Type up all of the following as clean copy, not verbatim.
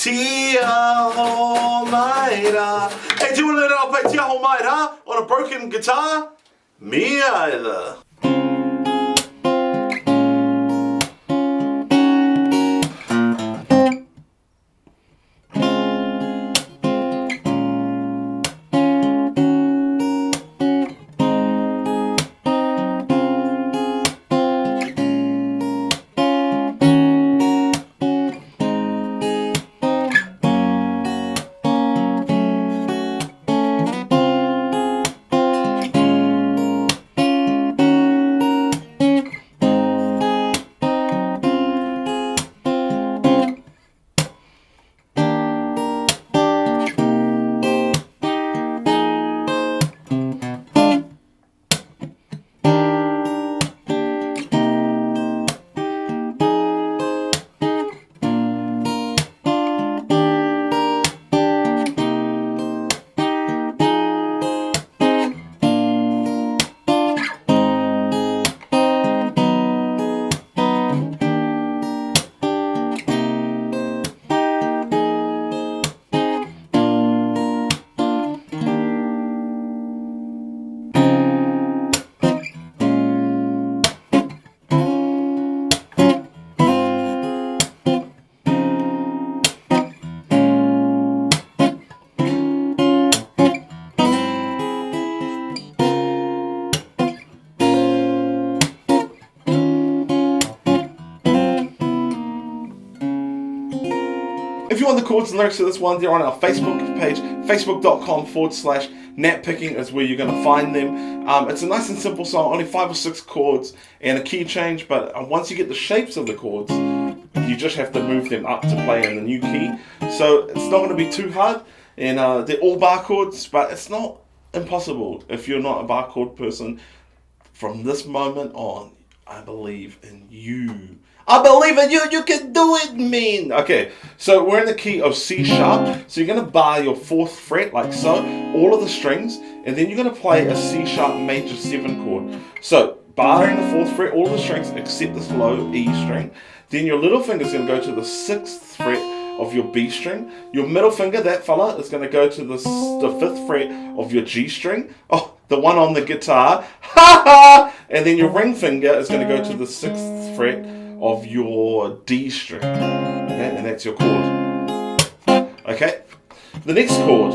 Tiaho Mai. Hey, do you want to know I'll play Tiaho Mai on a broken guitar? Me either. If you want the chords and lyrics to this one, they're on our Facebook page, facebook.com/NatPicking is where you're going to find them. It's a nice and simple song, only 5 or 6 chords and a key change, but once you get the shapes of the chords, you just have to move them up to play in the new key. So it's not going to be too hard, and they're all bar chords, but it's not impossible if you're not a bar chord person. From this moment on, I believe in you. I believe in you, you can do it, man. Okay, so we're in the key of C sharp. So you're going to bar your 4th fret like so, all of the strings, and then you're going to play a C sharp major 7 chord. So barring the 4th fret, all the strings except this low E string. Then your little finger is going to go to the 6th fret of your B string. Your middle finger, that fella, is going to go to the 5th fret of your G string. Oh, the one on the guitar. Ha ha! And then your ring finger is going to go to the 6th fret of your D string. Okay, and that's your chord. Okay, the next chord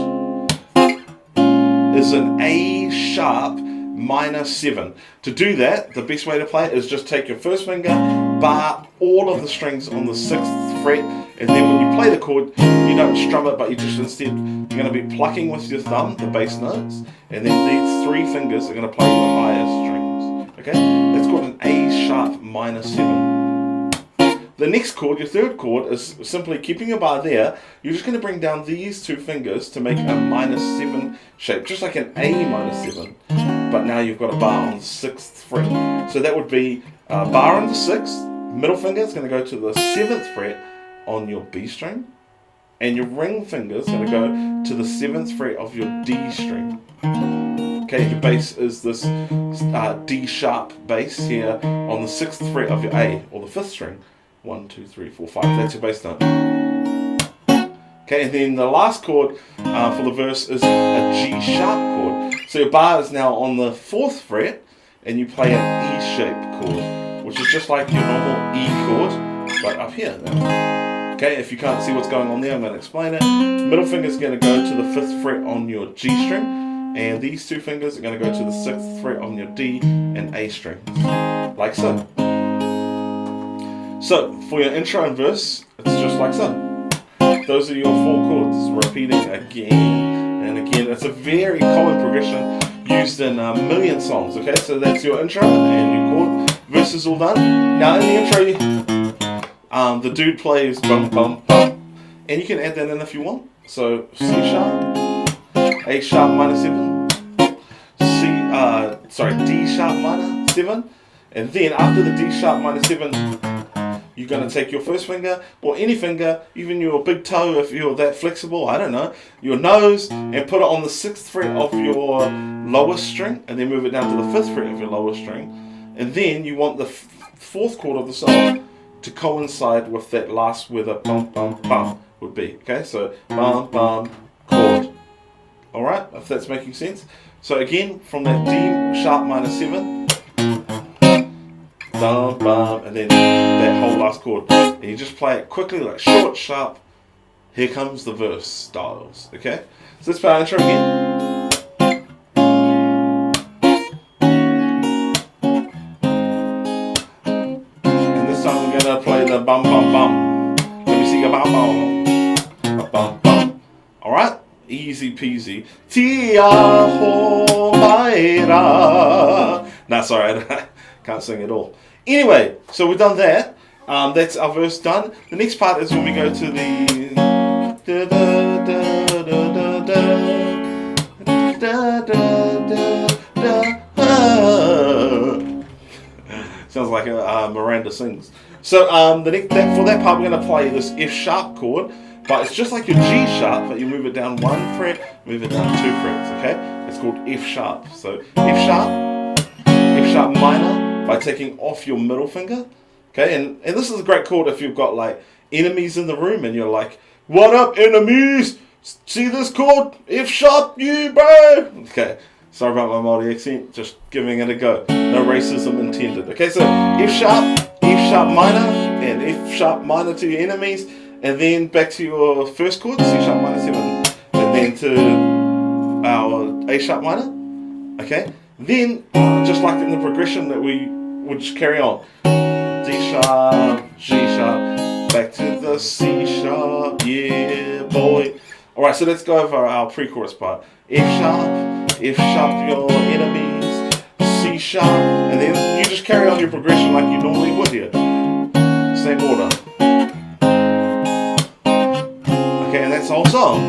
is an A sharp minor 7. To do that, the best way to play it is just take your first finger, bar all of the strings on the 6th fret, and then when you play the chord, you don't strum it, but you just instead, you're going to be plucking with your thumb the bass notes, and then these 3 fingers are going to play the higher strings. Okay, that's called an A sharp minor 7. The next chord, your 3rd chord, is simply keeping your bar there. You're just going to bring down these 2 fingers to make a minor 7 shape, just like an A minor 7. But now you've got a bar on the 6th fret. So that would be a bar on the 6th, middle finger is going to go to the 7th fret on your B string, and your ring finger is going to go to the 7th fret of your D string. Okay, your bass is this D sharp bass here on the 6th fret of your A, or the 5th string. 1, 2, 3, 4, 5. That's your bass note. Okay, and then the last chord for the verse is a G sharp chord. So your bar is now on the 4th fret, and you play an E shaped chord, which is just like your normal E chord, but up here now. Okay, if you can't see what's going on there, I'm going to explain it. Middle finger is going to go to the 5th fret on your G string, and these 2 fingers are going to go to the 6th fret on your D and A strings, like so. So, for your intro and verse, it's just like so. Those are your 4 chords, repeating again and again. It's a very common progression used in a million songs, okay? So that's your intro and your chord. Verse is all done. Now in the intro, the dude plays bum bum bum. And you can add that in if you want. So, C sharp, A sharp minor 7, D sharp minor 7. And then after the D sharp minor 7, you're going to take your first finger, or any finger, even your big toe if you're that flexible, I don't know, your nose, and put it on the 6th fret of your lowest string, and then move it down to the 5th fret of your lowest string. And then you want the 4th chord of the song to coincide with that last with a bum bum bum. would be. Okay, so bum, bum, chord. Alright, if that's making sense. So again, from that D sharp minor 7, bum, bum, and then that whole last chord. And you just play it quickly, like short, sharp. Here comes the verse styles. Okay, so let's play our intro again. And this time we're gonna play the bum, bum, bum. Let me see your bum, bum, bum, bum. Alright, easy peasy. Tiaho Mai. Nah, sorry, I can't sing at all. Anyway, so we've done that. That's our verse done. The next part is when we go to the sounds like Miranda sings. So for that part we're going to play this F sharp chord, but it's just like your G sharp, but you move it down 1 fret, move it down 2 frets. Okay, it's called F sharp. So F sharp minor by taking off your middle finger. Okay, and this is a great chord if you've got like enemies in the room and you're like, what up, enemies? See this chord? F sharp, you bro. Okay, sorry about my Māori accent, just giving it a go. No racism intended. Okay, so F sharp minor, and F sharp minor to your enemies, and then back to your first chord, C sharp minor 7, and then to our A sharp minor. Okay, then just like in the progression that we would just carry on. D sharp, G sharp, back to the C sharp, yeah boy. Alright, so let's go over our pre-chorus part. F sharp your enemies, C sharp, and then you just carry on your progression like you normally would here. Same order. Okay, and that's the whole song.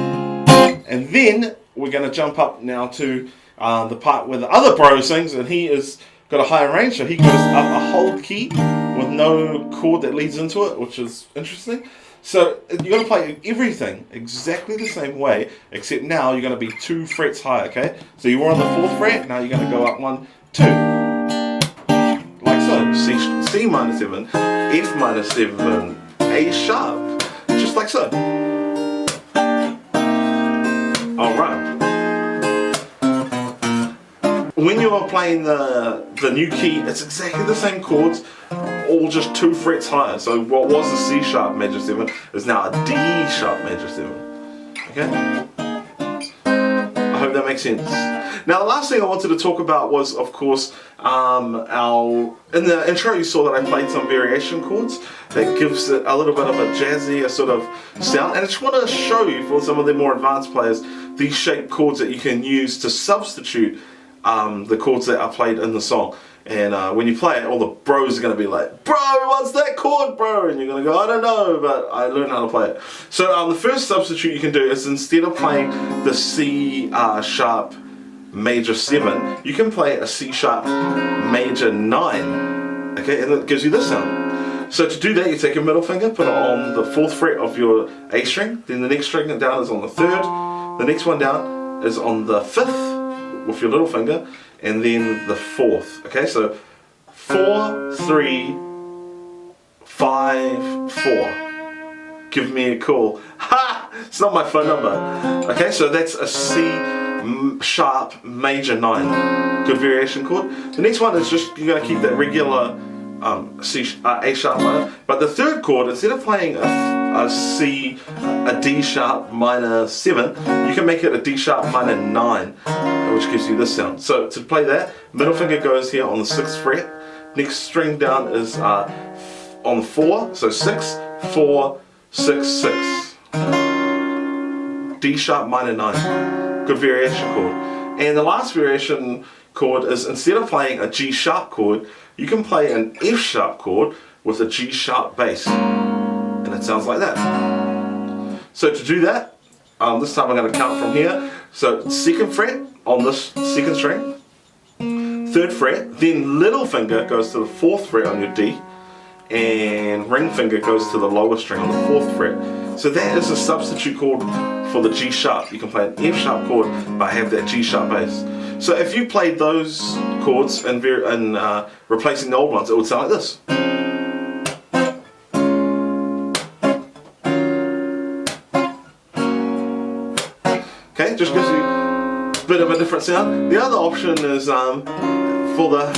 And then we're going to jump up now to the part where the other bro sings, and he is got a higher range, so he goes up a whole key with no chord that leads into it, which is interesting. So you're going to play everything exactly the same way, except now you're going to be 2 frets higher, okay? So you were on the 4th fret, now you're going to go up 1, 2. Like so. C minor 7, F minor 7, A sharp. Just like so. Alright. When you are playing the new key, it's exactly the same chords, all just 2 frets higher. So what was a C sharp major 7 is now a D sharp major 7. Okay? I hope that makes sense. Now the last thing I wanted to talk about was, of course, in the intro you saw that I played some variation chords that gives it a little bit of a jazzy, a sort of sound. And I just want to show you, for some of the more advanced players, these shaped chords that you can use to substitute the chords that are played in the song. And when you play it, all the bros are going to be like, bro, what's that chord, bro? And you're going to go, I don't know, but I learned how to play it. So the first substitute you can do is, instead of playing the C sharp major 7, you can play a C sharp major 9. Okay, and it gives you this sound. So to do that, you take your middle finger, put it on the 4th fret of your A string, then the next string down is on the 3rd, the next one down is on the 5th with your little finger, and then the 4th. Okay, so 4, 3, 5, 4. Give me a call. Ha! It's not my phone number. Okay, so that's a C sharp major 9. Good variation chord. The next one is just, you're going to keep that regular A sharp minor, but the 3rd chord, instead of playing a D sharp minor 7, you can make it a D sharp minor 9, which gives you this sound. So to play that, middle finger goes here on the 6th fret, next string down is on 4, so 6, 4, 6, 6. D sharp minor 9. Good variation chord. And the last variation chord is, instead of playing a G sharp chord, you can play an F sharp chord with a G sharp bass. And it sounds like that. So to do that, this time I'm going to count from here. So 2nd fret on this 2nd string, 3rd fret, then little finger goes to the 4th fret on your D, and ring finger goes to the lower string on the 4th fret. So that is a substitute chord for the G sharp. You can play an F sharp chord but have that G sharp bass. So if you played those chords and replacing the old ones, it would sound like this. Okay, just gives you a bit of a different sound. The other option is for the,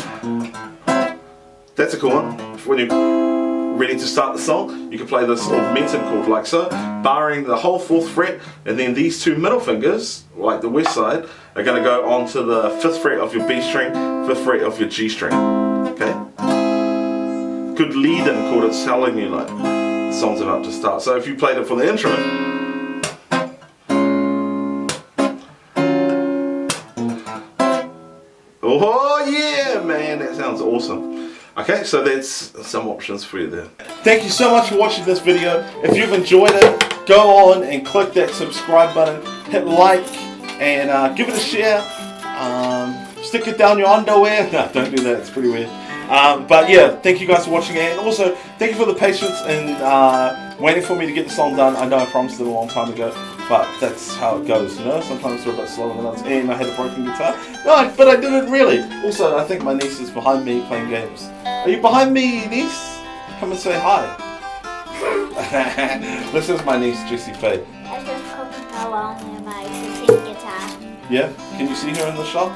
that's a cool one, when you're ready to start the song, you can play this augmented chord like so, barring the whole 4th fret, and then these 2 middle fingers, like the west side, are going to go onto the 5th fret of your B string, 5th fret of your G string. Okay? Good lead-in chord, it's telling you like the song's about to start. So if you played it for the instrument, oh yeah, man, that sounds awesome. Okay, so that's some options for you there. Thank you so much for watching this video. If you've enjoyed it, go on and click that subscribe button, hit like, and give it a share. Stick it down your underwear. No, don't do that, it's pretty weird. But yeah, thank you guys for watching, and also thank you for the patience and waiting for me to get the song done. I know I promised it a long time ago, but that's how it goes, you know. Sometimes we're a bit slower than others, and I had a broken guitar. No, but I didn't really. Also, I think my niece is behind me playing games. Are you behind me, niece? Come and say hi. This is my niece, Jessie Faye. I just couldn't go on with my singing guitar. Yeah? Can you see her in the shop?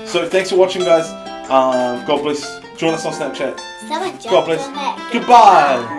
So thanks for watching, guys. God bless. Join us on Snapchat. God bless. Goodbye.